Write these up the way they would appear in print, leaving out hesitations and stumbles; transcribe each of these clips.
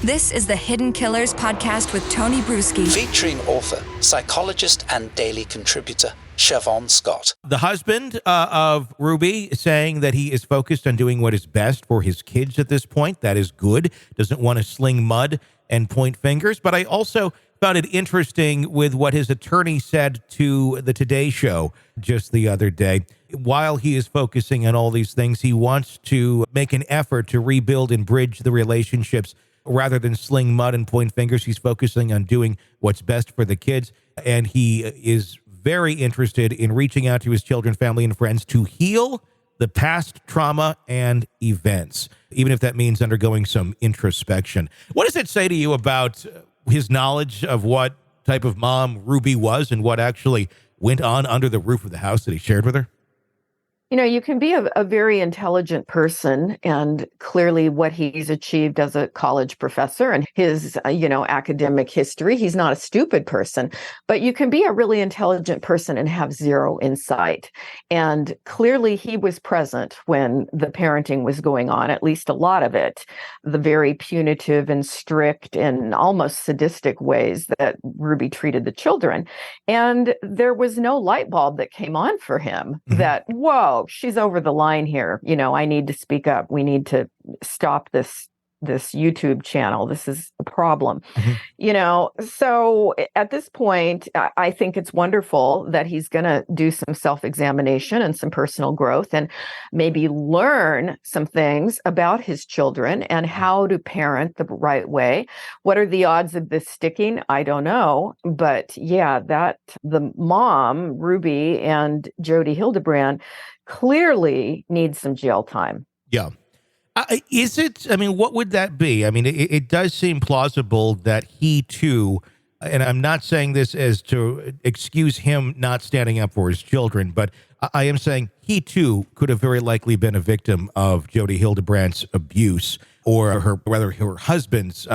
This is the Hidden Killers podcast with Tony Brueski. Featuring author, psychologist, and daily contributor, Shavaun Scott. The husband of Ruby saying that he is focused on doing what is best for his kids at this point. That is good. Doesn't want to sling mud and point fingers. But I also found it interesting with what his attorney said to the Today Show just the other day. While he is focusing on all these things, he wants to make an effort to rebuild and bridge the relationships. Rather than sling mud and point fingers, he's focusing on doing what's best for the kids. And he is very interested in reaching out to his children, family, and friends to heal the past trauma and events, even if that means undergoing some introspection. What does it say to you about his knowledge of what type of mom Ruby was and what actually went on under the roof of the house that he shared with her? You know, you can be a very intelligent person, and clearly what he's achieved as a college professor and his, academic history, he's not a stupid person, but you can be a really intelligent person and have zero insight. And clearly he was present when the parenting was going on, at least a lot of it, the very punitive and strict and almost sadistic ways that Ruby treated the children. And there was no light bulb that came on for him that, whoa, she's over the line here. I need to speak up. We need to stop this YouTube channel. This is a problem. So at this point, I think it's wonderful that he's going to do some self-examination and some personal growth and maybe learn some things about his children and how to parent the right way. What are the odds of this sticking? I don't know. But yeah, that the mom, Ruby, and Ruby Hildebrandt clearly needs some jail time. Yeah. Is it, what would that be? It does seem plausible that he too, and I'm not saying this as to excuse him not standing up for his children, but I am saying he too could have very likely been a victim of Ruby Hildebrandt's abuse, or her husband's,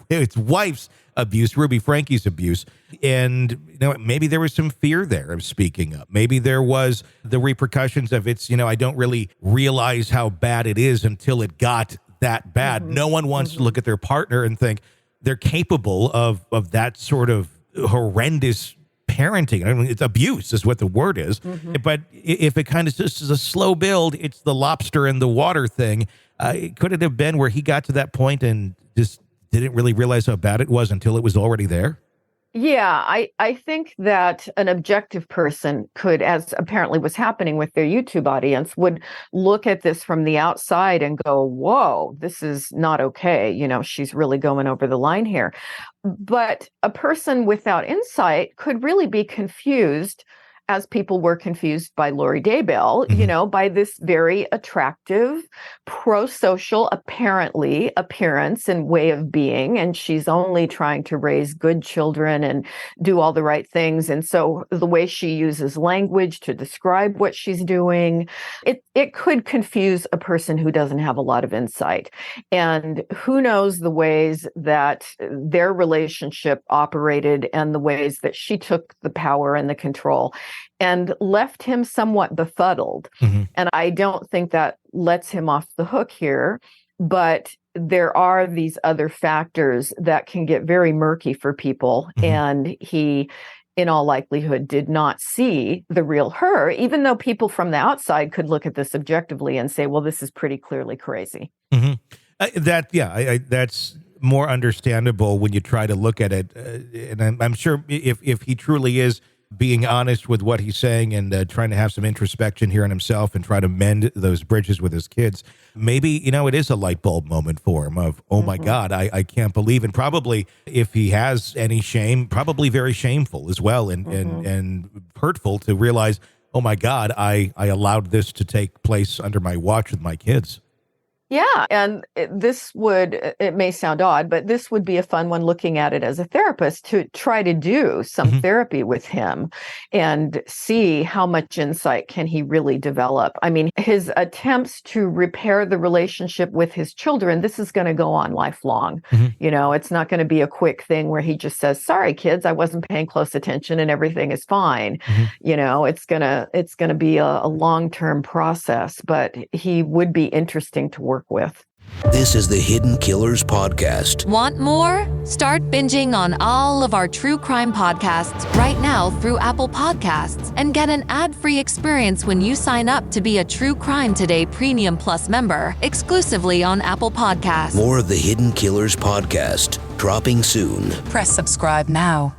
his wife's abuse, Ruby Franke's abuse. And, maybe there was some fear there of speaking up. Maybe there was the repercussions of it's, I don't really realize how bad it is until it got that bad. No one wants to look at their partner and think they're capable of that sort of horrendous parenting. It's abuse is what the word is. But if it kind of just is a slow build, it's the lobster in the water thing. Could it have been where he got to that point and just didn't really realize how bad it was until it was already there? Yeah, I think that an objective person could, as apparently was happening with their YouTube audience, would look at this from the outside and go, whoa, this is not okay. She's really going over the line here. But a person without insight could really be confused, as people were confused by Lori Daybell, by this very attractive, pro-social, apparently, appearance and way of being. And she's only trying to raise good children and do all the right things. And so the way she uses language to describe what she's doing, it could confuse a person who doesn't have a lot of insight. And who knows the ways that their relationship operated and the ways that she took the power and the control and left him somewhat befuddled. And I don't think that lets him off the hook here, but there are these other factors that can get very murky for people. And he, in all likelihood, did not see the real her, even though people from the outside could look at this objectively and say, well, this is pretty clearly crazy. That's more understandable when you try to look at it. And I'm sure if he truly is being honest with what he's saying and trying to have some introspection here in himself and try to mend those bridges with his kids, maybe, it is a light bulb moment for him of, oh my God, I can't believe. And probably if he has any shame, probably very shameful as well and hurtful to realize, oh my God, I allowed this to take place under my watch with my kids. Yeah. And it may sound odd, but this would be a fun one looking at it as a therapist to try to do some therapy with him and see how much insight can he really develop. His attempts to repair the relationship with his children, this is going to go on lifelong. It's not going to be a quick thing where he just says, sorry, kids, I wasn't paying close attention and everything is fine. It's going to be a long-term process, but he would be interesting to work with. This is the Hidden Killers Podcast. Want more? Start binging on all of our true crime podcasts right now through Apple Podcasts and get an ad-free experience when you sign up to be a True Crime Today Premium Plus member exclusively on Apple Podcasts. More of the Hidden Killers Podcast dropping soon. Press subscribe now.